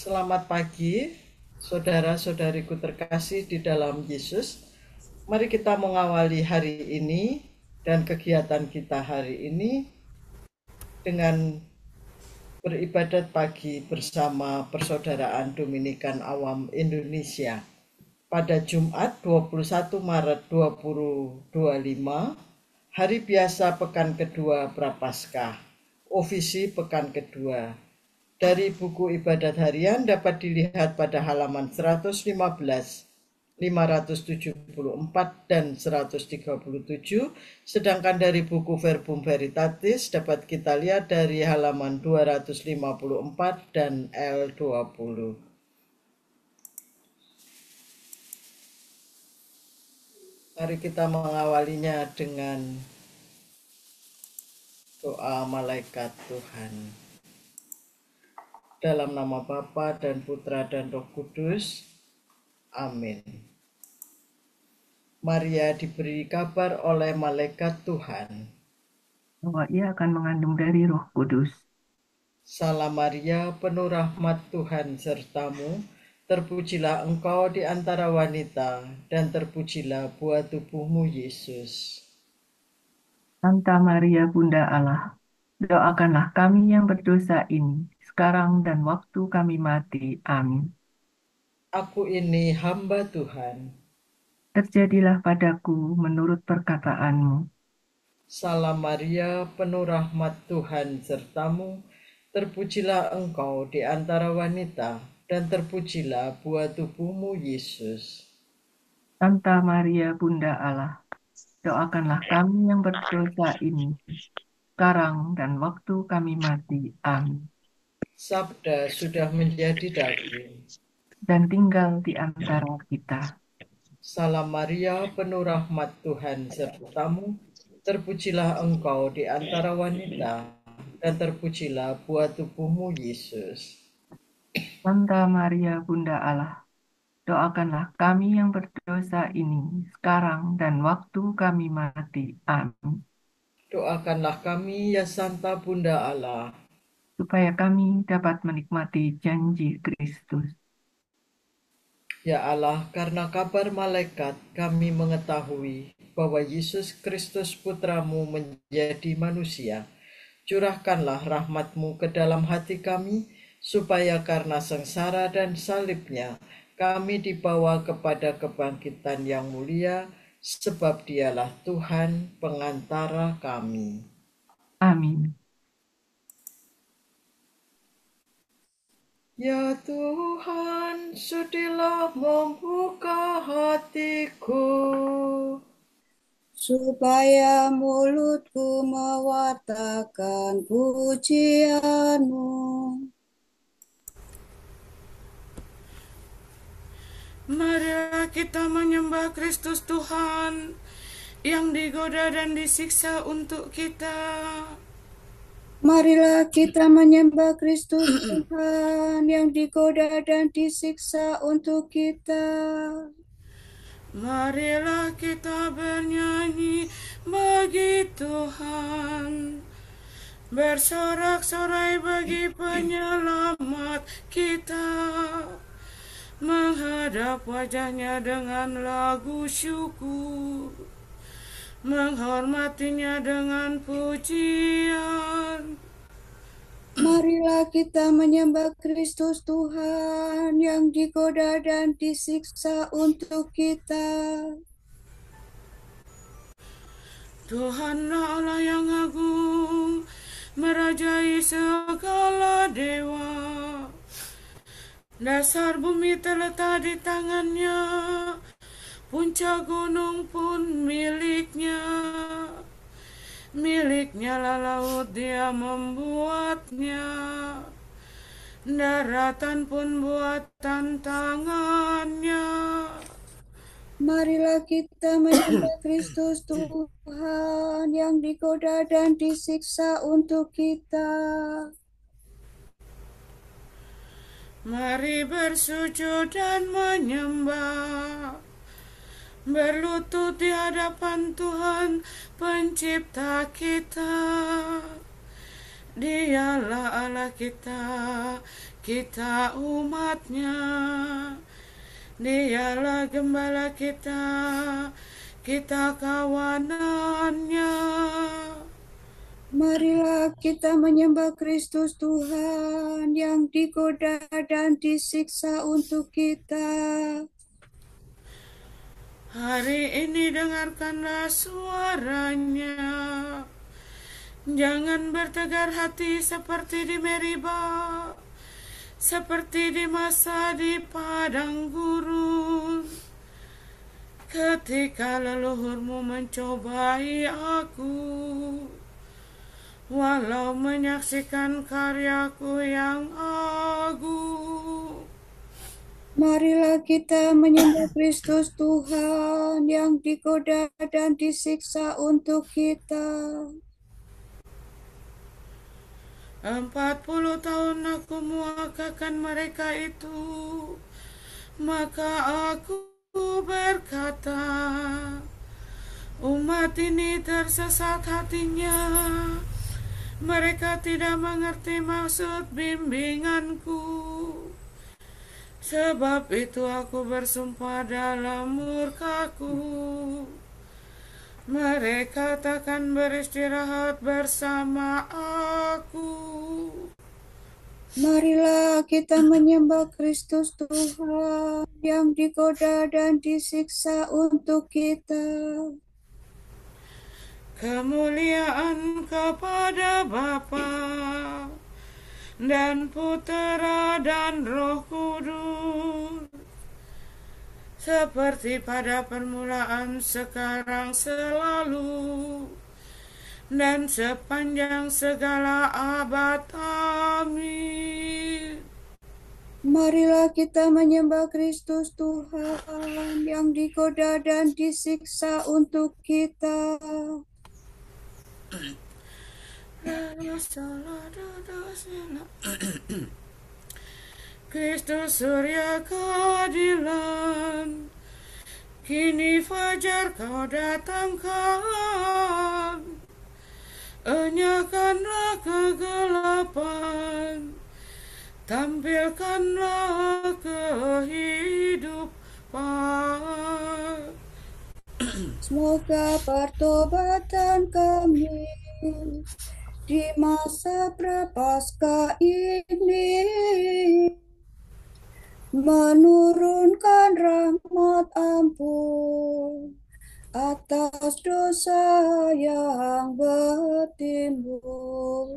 Selamat pagi, saudara-saudariku terkasih di dalam Yesus. Mari kita mengawali hari ini dan kegiatan kita hari ini dengan beribadat pagi bersama Persaudaraan Dominikan Awam Indonesia. Pada Jumat 21 Maret 2025, hari biasa pekan kedua Prapaskah, ofisi pekan kedua. Dari buku ibadat harian dapat dilihat pada halaman 115, 574 dan 137, sedangkan dari buku Verbum Veritatis dapat kita lihat dari halaman 254 dan L20. Mari kita mengawalinya dengan doa malaikat Tuhan. Dalam nama Bapa dan Putra dan Roh Kudus. Amin. Maria diberi kabar oleh malaikat Tuhan bahwa ia akan mengandung dari Roh Kudus. Salam Maria, penuh rahmat Tuhan sertamu, terpujilah engkau di antara wanita, dan terpujilah buah tubuhmu Yesus. Santa Maria Bunda Allah, doakanlah kami yang berdosa ini, sekarang dan waktu kami mati. Amin. Aku ini hamba Tuhan. Terjadilah padaku menurut perkataanmu. Salam Maria, penuh rahmat Tuhan sertamu, terpujilah engkau di antara wanita, dan terpujilah buah tubuhmu Yesus. Santa Maria Bunda Allah, doakanlah kami yang berdosa ini, sekarang dan waktu kami mati. Amin. Sabda sudah menjadi daging dan tinggal di antara kita. Salam Maria, penuh rahmat Tuhan sertamu, terpujilah engkau di antara wanita, dan terpujilah buah tubuhmu Yesus. Santa Maria Bunda Allah, doakanlah kami yang berdosa ini, sekarang dan waktu kami mati. Amin. Doakanlah kami, ya Santa Bunda Allah, supaya kami dapat menikmati janji Kristus. Ya Allah, karena kabar malaikat kami mengetahui bahwa Yesus Kristus Putramu menjadi manusia. Curahkanlah rahmat-Mu ke dalam hati kami, supaya karena sengsara dan salibnya kami dibawa kepada kebangkitan yang mulia, sebab Dialah Tuhan pengantara kami. Amin. Ya Tuhan, sudilah membuka hatiku, supaya mulutku mewartakan pujian-Mu. Marilah kita menyembah Kristus Tuhan yang digoda dan disiksa untuk kita. Marilah kita menyembah Kristus Tuhan yang digoda dan disiksa untuk kita. Marilah kita bernyanyi bagi Tuhan, bersorak-sorai bagi penyelamat kita, menghadap wajahnya dengan lagu syukur, menghormatinya dengan pujian. Marilah kita menyembah Kristus Tuhan yang digoda dan disiksa untuk kita. Tuhanlah Allah yang agung, merajai segala dewa. Dasar bumi terletak di tangannya, puncak gunung pun miliknya. Miliknya lah laut, Dia membuatnya, daratan pun buatan tangannya. Marilah kita menyembah Kristus Tuhan yang digoda dan disiksa untuk kita. Mari bersujud dan menyembah, berlutut di hadapan Tuhan pencipta kita. Dialah Allah kita, kita umatnya. Dialah gembala kita, kita kawanannya. Marilah kita menyembah Kristus Tuhan yang digoda dan disiksa untuk kita. Hari ini dengarkanlah suaranya. Jangan bertegar hati seperti di Meriba, seperti di masa di padang gurun, ketika leluhurmu mencobai aku, walau menyaksikan karyaku yang agung. Marilah kita menyembah Kristus Tuhan yang digoda dan disiksa untuk kita. 40 tahun aku muakakan mereka itu, maka aku berkata, umat ini tersesat hatinya, mereka tidak mengerti maksud bimbinganku. Sebab itu aku bersumpah dalam murkaku, mereka takkan beristirahat bersama aku. Marilah kita menyembah Kristus Tuhan yang digoda dan disiksa untuk kita. Kemuliaan kepada Bapa dan Putera dan Roh Kudus, seperti pada permulaan, sekarang, selalu, dan sepanjang segala abad. Amin. Marilah kita menyembah Kristus Tuhan yang digoda dan disiksa untuk kita. Kristus surya keadilan, kini fajar kau datangkan. Enyahkanlah kegelapan, tampilkanlah kehidupan. Semoga pertobatan kami di masa prapaskah ini menurunkan rahmat ampun atas dosa yang bertimbul.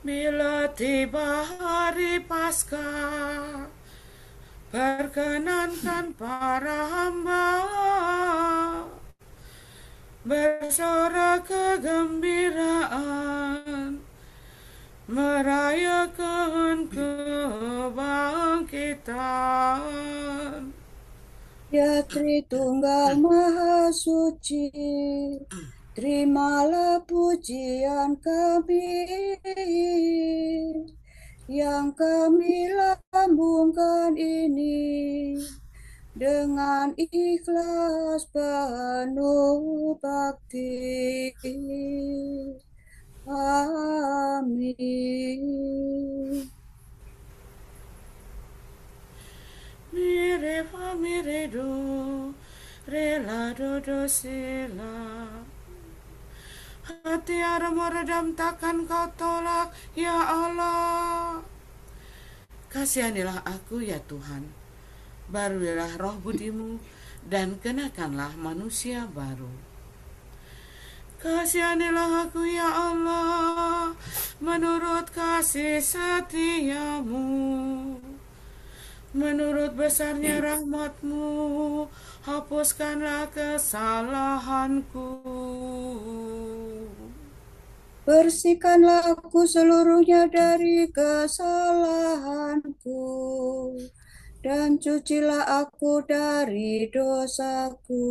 Bila tiba hari Paskah, perkenankan para hamba bersorak kegembiraan, merayakan kebangkitan. Ya Tritunggal Maha Suci, terimalah pujian kami yang kami lambungkan ini dengan ikhlas penuh bakti. Amin. Mire fa mire do, rela do do sila. Hati arah meredam takkan kau tolak, ya Allah. Kasihanilah aku, ya Tuhan. Barulah roh budimu dan kenakanlah manusia baru. Kasihanilah aku, ya Allah, menurut kasih setiamu. Menurut besarnya rahmat-Mu, hapuskanlah kesalahanku. Bersihkanlah aku seluruhnya dari kesalahanku, dan cucilah aku dari dosaku.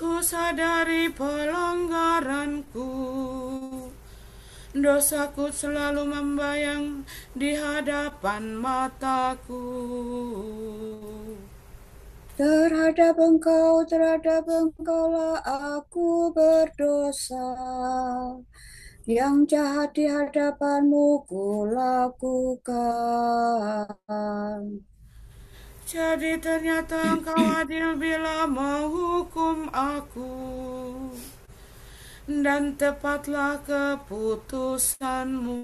Ku sadari pelanggaranku, dosaku selalu membayang di hadapan mataku. Terhadap engkaulah aku berdosa. Yang jahat di hadapanmu kulakukan. Jadi ternyata engkau adil bila menghukum aku, dan tepatlah keputusanmu.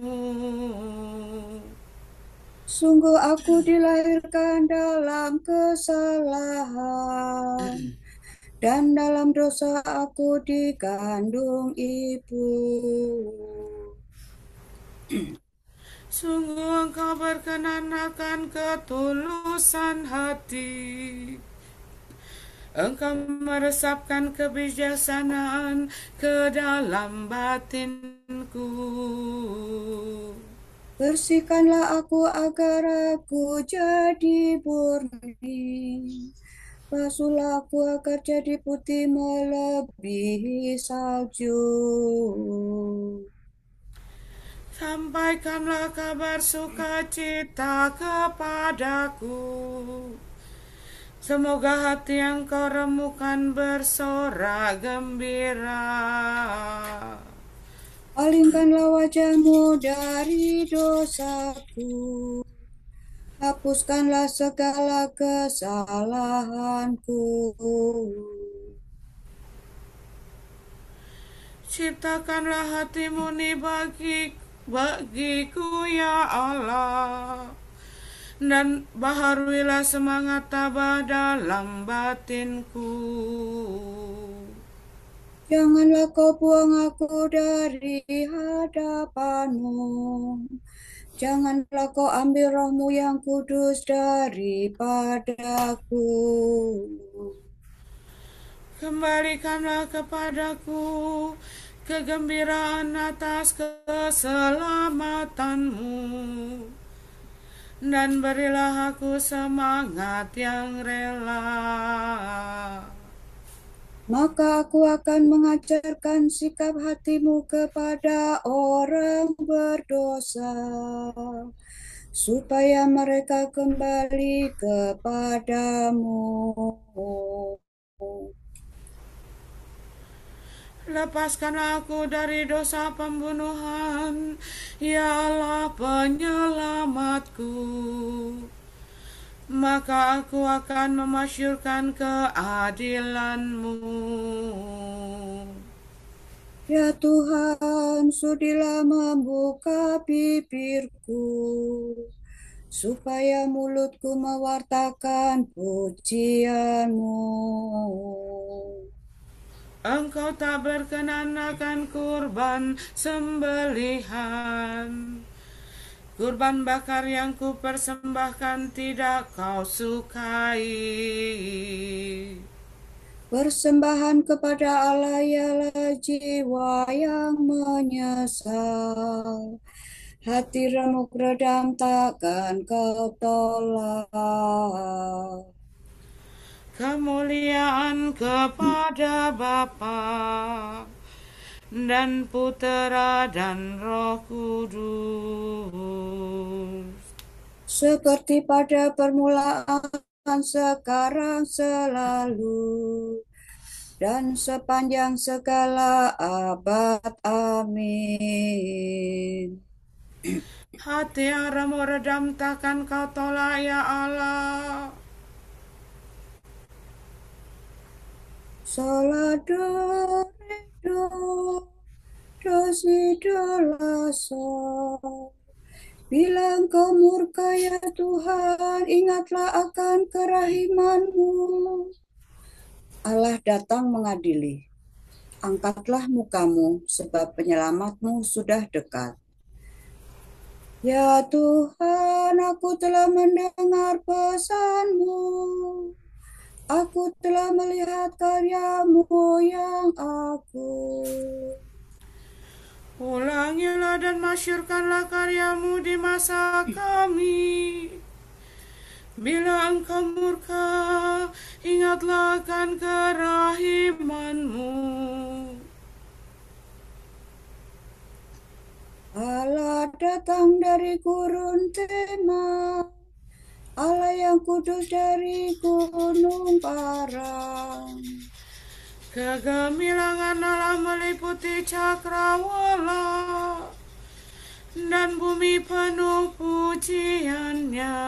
Sungguh aku dilahirkan dalam kesalahan, dan dalam dosa aku dikandung ibu. Sungguh engkau berkenan akan ketulusan hati. Engkau meresapkan kebijaksanaan ke dalam batinku. Bersihkanlah aku agar aku jadi murni. Basuhlah aku agar jadi putih melebihi salju. Sampaikanlah kabar sukacita kepadaku. Semoga hati yang kau remukan bersorak gembira. Palingkanlah wajahmu dari dosaku. Hapuskanlah segala kesalahanku. Ciptakanlah hati murni bagiku ya Allah, dan baharuilah semangat tabah dalam batinku. Janganlah kau buang aku dari hadapanmu. Janganlah kau ambil rohmu yang kudus daripadaku. Kembalikanlah kepadaku kegembiraan atas keselamatanmu, dan berilah aku semangat yang rela. Maka aku akan mengajarkan sikap hatimu kepada orang berdosa, supaya mereka kembali kepadamu. Lepaskanlah aku dari dosa pembunuhan, ya Allah penyelamatku. Maka aku akan memasyurkan keadilan-Mu. Ya Tuhan, sudilah membuka bibirku, supaya mulutku mewartakan pujian-Mu. Engkau tak berkenan akan kurban sembelihan. Kurban bakar yang kupersembahkan tidak kau sukai. Persembahan kepada Allah ialah jiwa yang menyesal. Hati remuk redam takkan kau tolak. Kemuliaan kepada Bapa dan Putera dan Roh Kudus, Seperti pada permulaan, sekarang, selalu, dan sepanjang segala abad. Amin. hati yang remuk redam takkan kau tolak ya Allah. Sola do re do si do la sol. Bila engkau murka ya Tuhan, ingatlah akan kerahiman-Mu. Allah datang mengadili. Angkatlah mukamu, sebab penyelamat-Mu sudah dekat. Ya Tuhan, aku telah mendengar pesan-Mu. Aku telah melihat karya-Mu yang agung. Ulangilah dan masyurkanlah karya-Mu di masa kami. Bila engkau murka, ingatlah akan kerahiman-Mu. Allah datang dari gurun Tema, Allah yang kudus dari gunung Parang. Kegemilangan Allah meliputi cakrawala, dan bumi penuh pujiannya.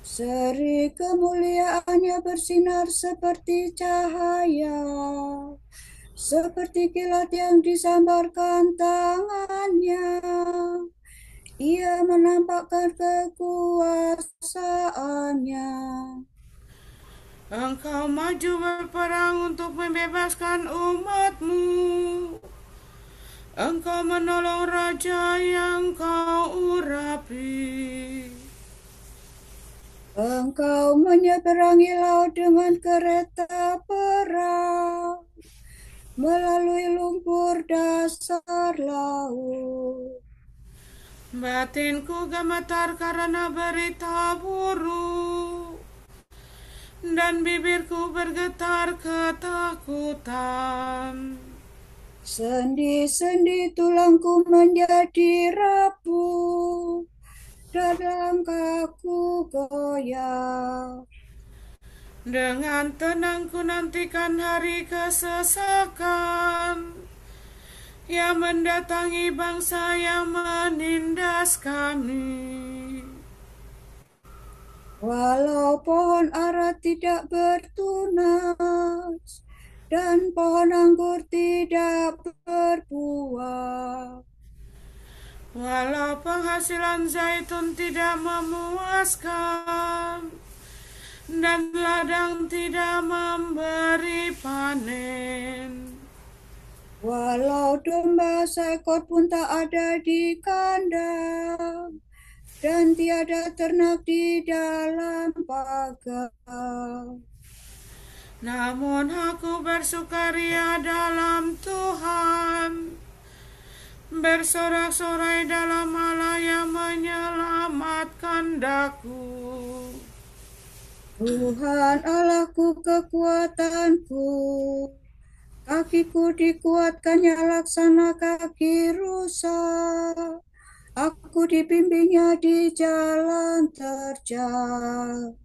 Seri kemuliaannya bersinar seperti cahaya, seperti kilat yang disambarkan tangannya. Ia menampakkan kekuasaannya. Engkau maju berperang untuk membebaskan umat-Mu. Engkau menolong raja yang Kau urapi. Engkau menyeberangi laut dengan kereta perang, melalui lumpur dasar laut. Batinku gemetar karena berita buruk, dan bibirku bergetar ketakutan. Sendi-sendi tulangku menjadi rapuh, dan langkahku goyah. Dengan tenang ku nantikan hari kesesakan yang mendatangi bangsa yang menindas kami. Walau pohon ara tidak bertunas, dan pohon anggur tidak berbuah, Walau penghasilan zaitun tidak memuaskan, dan ladang tidak memberi panen. walau domba seekor pun tak ada di kandang, dan tiada ternak di dalam pagar. Namun aku bersukaria dalam Tuhan, bersorak-sorai dalam Allah yang menyelamatkan daku. Tuhan Allahku kekuatanku, kakiku dikuatkannya laksana kaki rusa. Aku dibimbingnya di jalan terjal.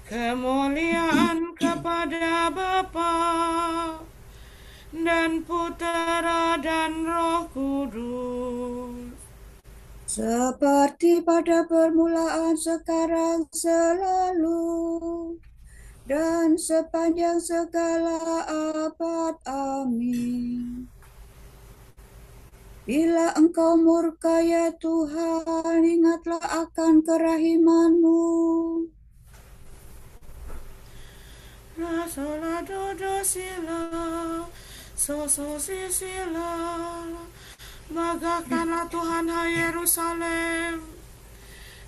Kemuliaan kepada Bapa dan Putera dan Roh Kudus, Seperti pada permulaan, sekarang, selalu, dan sepanjang segala abad. Amin. Bila Engkau murka ya Tuhan, ingatlah akan kerahiman-Mu. La sola do do si la, so so si si la. Megahkanlah Tuhan hai Yerusalem.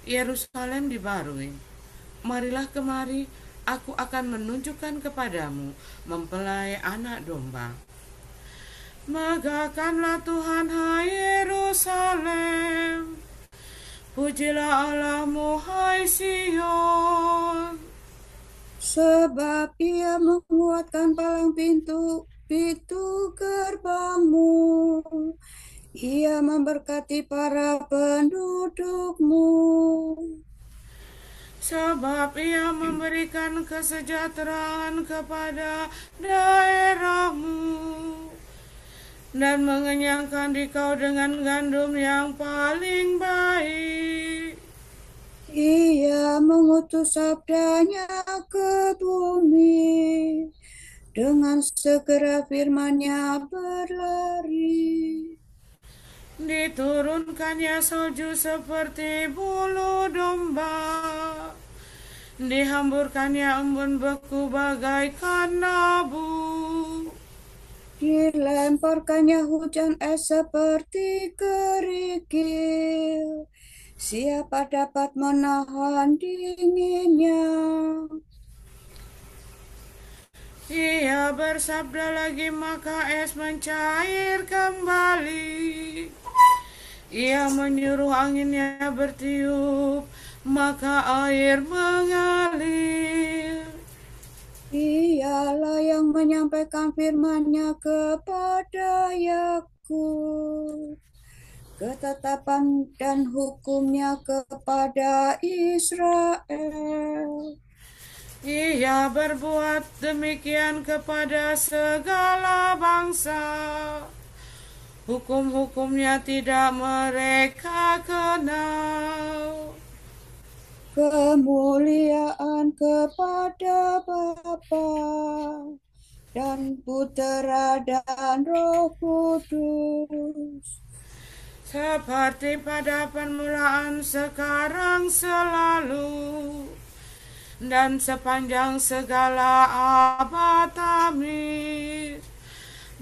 Yerusalem dibarui. Marilah kemari, aku akan menunjukkan kepadamu mempelai anak domba. Megahkanlah Tuhan hai Yerusalem. Pujilah Allahmu hai Sion. Sebab Ia menguatkan palang pintu gerbangmu. Ia memberkati para pendudukmu. Sebab Ia memberikan kesejahteraan kepada daerahmu, dan mengenyangkan dikau dengan gandum yang paling baik. Ia mengutus sabdanya ke bumi, dengan segera firman-Nya berlari. Diturunkannya salju seperti bulu domba, dihamburkannya embun beku bagaikan abu. Dilemparkannya hujan es seperti kerikil. Siapa dapat menahan dinginnya? Ia bersabda lagi, maka es mencair kembali. Ia menyuruh anginnya bertiup, maka air mengalir. Dialah yang menyampaikan firman-Nya kepada Yakub, ketetapan dan hukumnya kepada Israel. Ia berbuat demikian kepada segala bangsa. Hukum-hukumnya tidak mereka kenal. Kemuliaan kepada Bapa dan Putera dan Roh Kudus, Seperti pada permulaan, sekarang, selalu, dan sepanjang segala abad. Amin.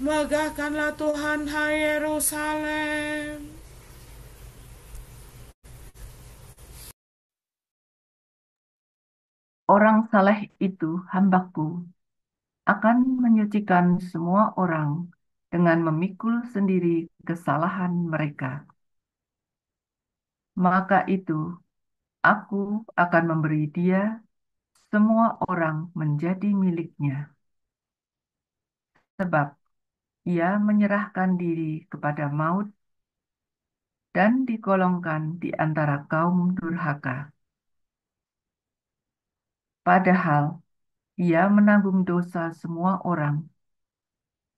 Megahkanlah Tuhan, hai Yerusalem. Orang saleh itu, hamba-Ku, akan menyucikan semua orang dengan memikul sendiri kesalahan mereka. Maka itu, Aku akan memberi dia semua orang menjadi miliknya. Sebab ia menyerahkan diri kepada maut dan digolongkan di antara kaum durhaka. Padahal ia menanggung dosa semua orang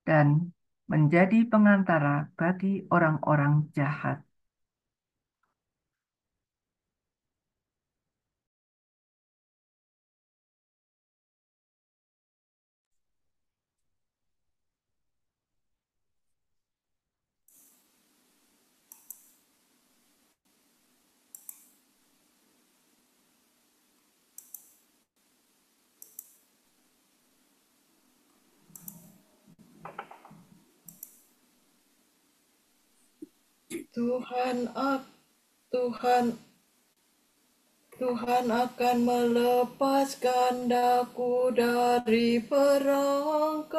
dan menjadi pengantara bagi orang-orang jahat. Tuhan akan melepaskan daku dari perangkap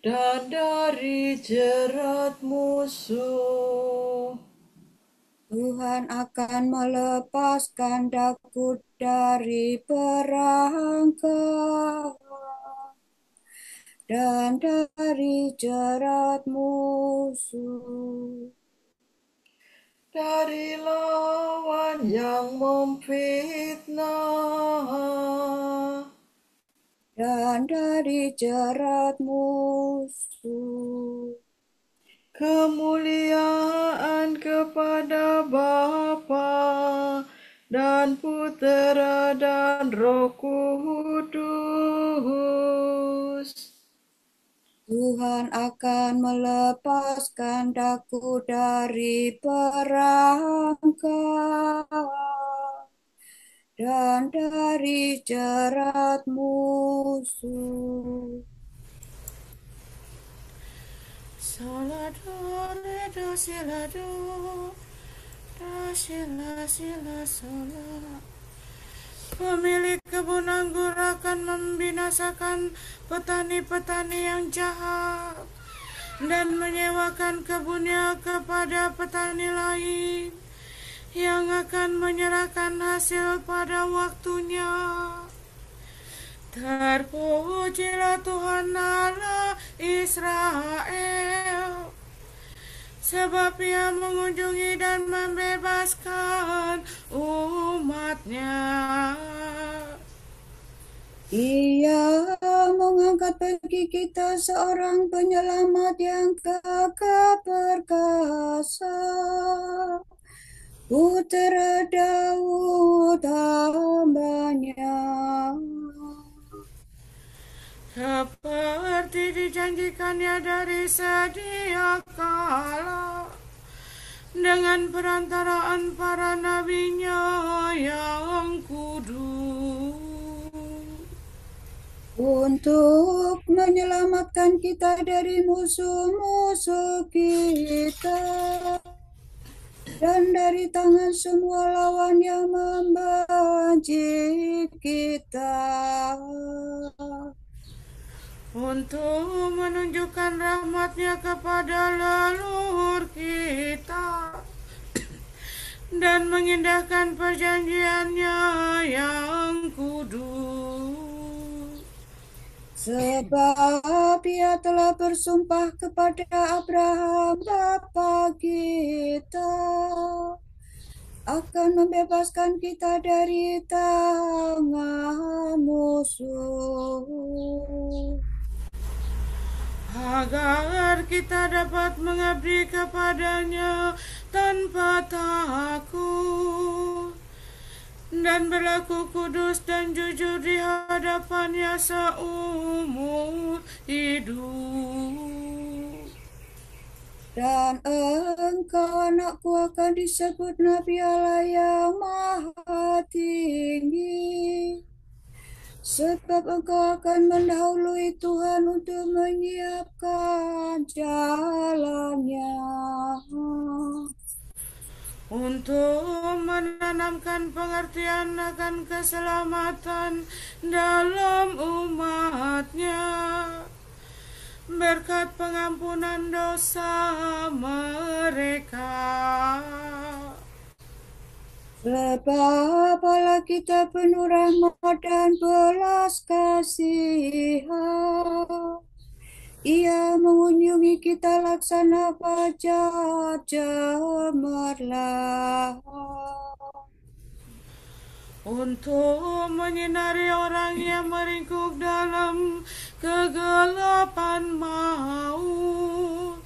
dan dari jerat musuh. Tuhan akan melepaskan daku dari perangkap dan dari jerat musuh. Dari lawan yang memfitnah dan dari jerat musuh. Kemuliaan kepada Bapa dan Putera dan Roh Kudus. Tuhan akan melepaskan daku dari perangkap dan dari jerat musuh. Solado, redo, silado, do, sila, sola. Pemilik kebun anggur akan membinasakan petani-petani yang jahat dan menyewakan kebunnya kepada petani lain yang akan menyerahkan hasil pada waktunya. Terpujilah Tuhan Allah Israel, sebab ia mengunjungi dan membebaskan umatnya. Ia mengangkat bagi kita seorang penyelamat yang gagah perkasa, Putera Daud hambanya. Seperti dijanjikannya dari sedia kala, dengan perantaraan para nabinya yang kudus, untuk menyelamatkan kita dari musuh-musuh kita dan dari tangan semua lawan yang membenci kita, untuk menunjukkan rahmat-Nya kepada leluhur kita dan mengindahkan perjanjian-Nya yang kudus. Sebab Ia telah bersumpah kepada Abraham bapa kita akan membebaskan kita dari tangan musuh, agar kita dapat mengabdi kepadanya tanpa takut dan berlaku kudus dan jujur di hadapannya seumur hidup. dan engkau anakku akan disebut Nabi Allah yang Maha Tinggi, sebab engkau akan mendahului Tuhan untuk menyiapkan jalannya, untuk menanamkan pengertian akan keselamatan dalam umatnya, berkat pengampunan dosa mereka. Sebab Allah kita penuh rahmat dan belas kasihan, Ia mengunjungi kita laksana fajar cemerlang, untuk menyinari orang yang meringkuk dalam kegelapan maut,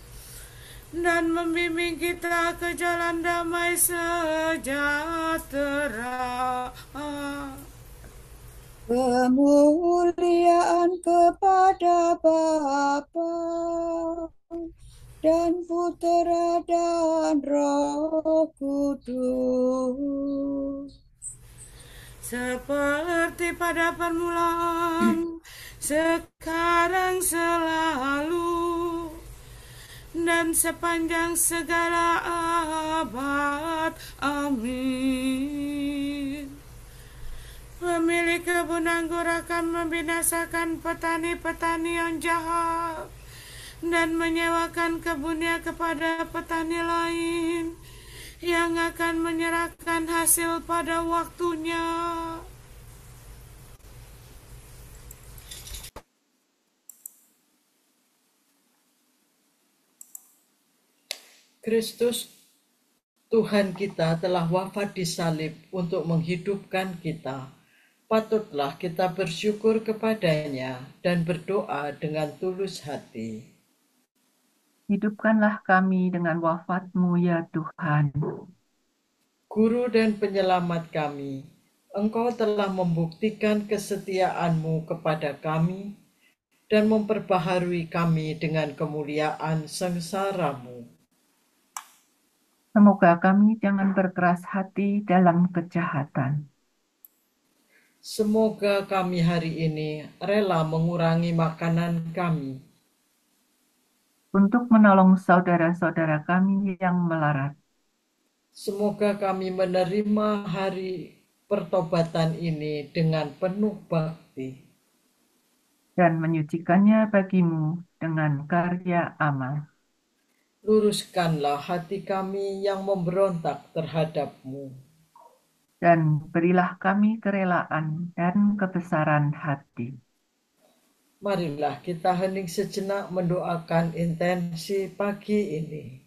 dan membimbing kita ke jalan damai sejahtera. Kemuliaan kepada Bapa dan Putera dan Roh Kudus, Seperti pada permulaan, sekarang, selalu, dan sepanjang segala abad. Amin. Pemilik kebun anggur akan membinasakan petani-petani yang jahat dan menyewakan kebunnya kepada petani lain yang akan menyerahkan hasil pada waktunya. Kristus Tuhan kita telah wafat di salib untuk menghidupkan kita. Patutlah kita bersyukur kepadanya dan berdoa dengan tulus hati. Hidupkanlah kami dengan wafat-Mu ya Tuhan. Guru dan penyelamat kami, Engkau telah membuktikan kesetiaan-Mu kepada kami dan memperbaharui kami dengan kemuliaan sengsara-Mu. Semoga kami jangan berkeras hati dalam kejahatan. Semoga kami hari ini rela mengurangi makanan kami Untuk menolong saudara-saudara kami yang melarat. Semoga kami menerima hari pertobatan ini dengan penuh bakti. Dan menyucikannya bagimu dengan karya amal. Luruskanlah hati kami yang memberontak terhadap-Mu. Dan berilah kami kerelaan dan kebesaran hati. Marilah kita hening sejenak mendoakan intensi pagi ini.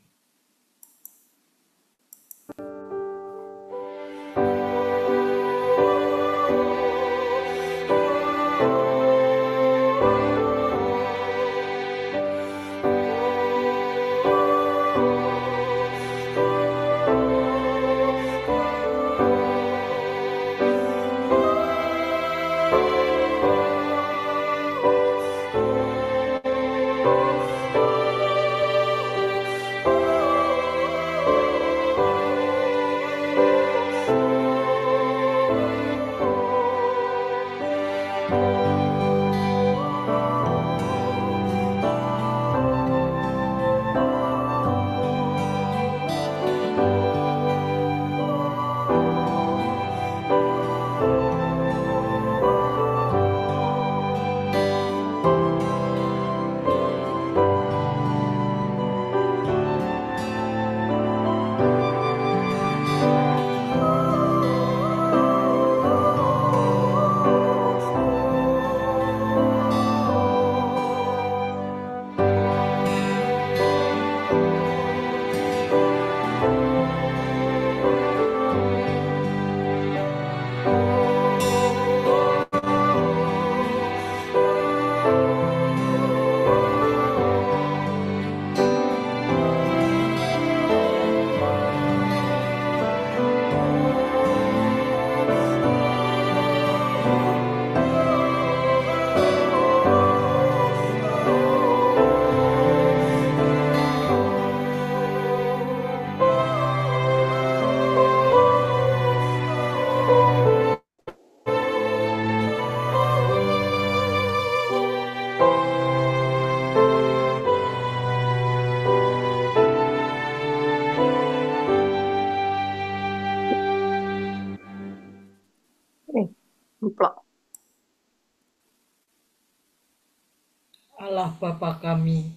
Bapa kami,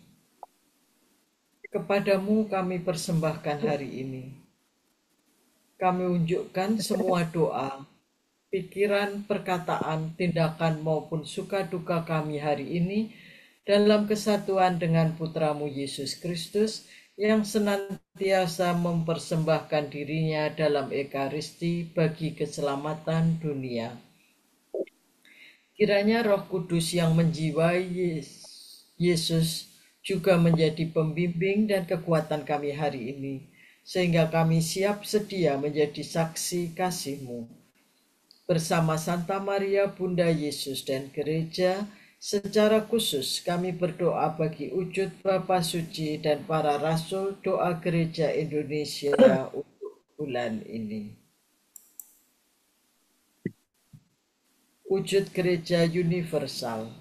kepadamu kami persembahkan hari ini. Kami unjukkan semua doa, pikiran, perkataan, tindakan maupun suka duka kami hari ini dalam kesatuan dengan Putramu Yesus Kristus yang senantiasa mempersembahkan dirinya dalam Ekaristi bagi keselamatan dunia. Kiranya Roh Kudus yang menjiwai Yesus juga menjadi pembimbing dan kekuatan kami hari ini, sehingga kami siap sedia menjadi saksi kasih-Mu. Bersama Santa Maria Bunda Yesus dan Gereja, secara khusus kami berdoa bagi wujud Bapa Suci dan para Rasul Doa Gereja Indonesia untuk bulan ini. Wujud Gereja Universal.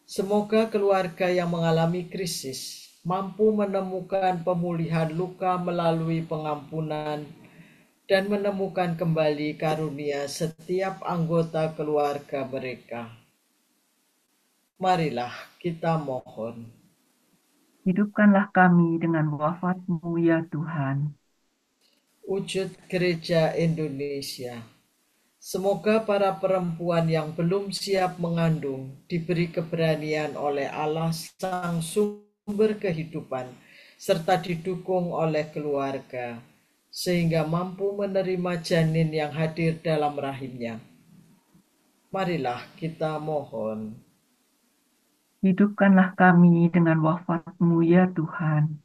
Semoga keluarga yang mengalami krisis mampu menemukan pemulihan luka melalui pengampunan dan menemukan kembali karunia setiap anggota keluarga mereka. Marilah kita mohon. Hidupkanlah kami dengan wafat-Mu ya Tuhan. Wujud Gereja Indonesia. Semoga para perempuan yang belum siap mengandung diberi keberanian oleh Allah Sang Sumber Kehidupan, serta didukung oleh keluarga, sehingga mampu menerima janin yang hadir dalam rahimnya. Marilah kita mohon. Hidupkanlah kami dengan wafat-Mu ya Tuhan.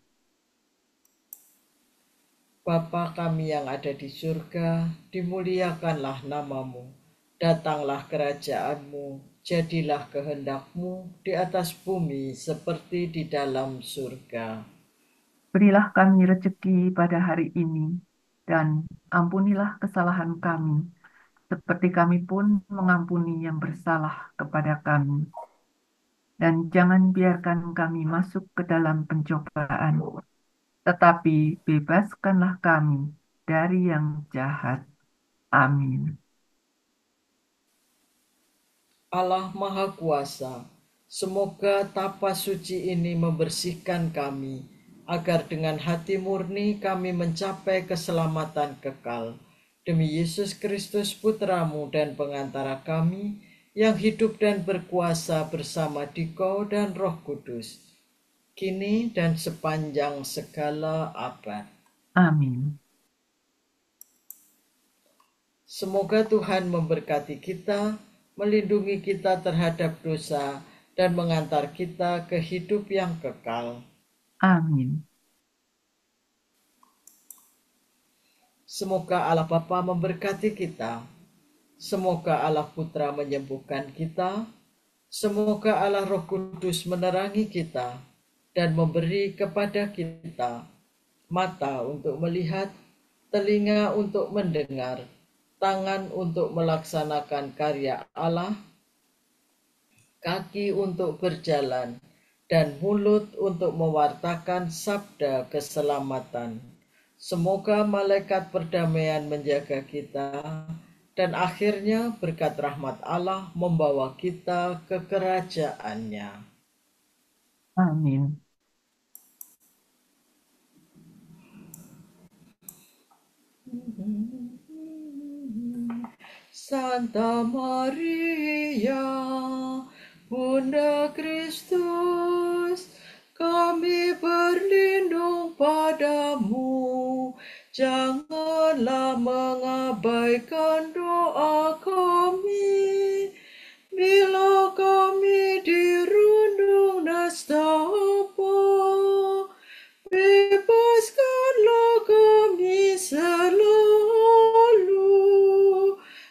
Bapa kami yang ada di surga, dimuliakanlah nama-Mu. Datanglah kerajaan-Mu, jadilah kehendak-Mu di atas bumi seperti di dalam surga. Berilah kami rezeki pada hari ini, dan ampunilah kesalahan kami, seperti kami pun mengampuni yang bersalah kepada kami. Dan jangan biarkan kami masuk ke dalam pencobaan, tetapi bebaskanlah kami dari yang jahat. Amin. Allah Maha Kuasa, semoga tapa suci ini membersihkan kami, agar dengan hati murni kami mencapai keselamatan kekal. Demi Yesus Kristus Putra-Mu dan pengantara kami, yang hidup dan berkuasa bersama Dikau dan Roh Kudus, kini dan sepanjang segala abad. Amin. Semoga Tuhan memberkati kita, melindungi kita terhadap dosa, dan mengantar kita ke hidup yang kekal. Amin. Semoga Allah Bapa memberkati kita. Semoga Allah Putra menyembuhkan kita. Semoga Allah Roh Kudus menerangi kita dan memberi kepada kita mata untuk melihat, telinga untuk mendengar, tangan untuk melaksanakan karya Allah, kaki untuk berjalan, dan mulut untuk mewartakan sabda keselamatan. Semoga malaikat perdamaian menjaga kita, dan akhirnya berkat rahmat Allah membawa kita ke kerajaannya. Amin. Santa Maria, Bunda Kristus, kami berlindung padamu. Janganlah mengabaikan doa kami, bila kami dirundung nestapa. Bebaskanlah kami selalu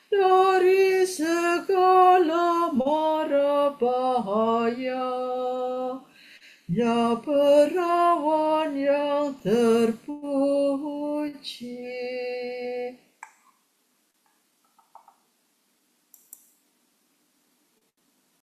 dari segala mara bahaya. Ya perawan yang terpuji.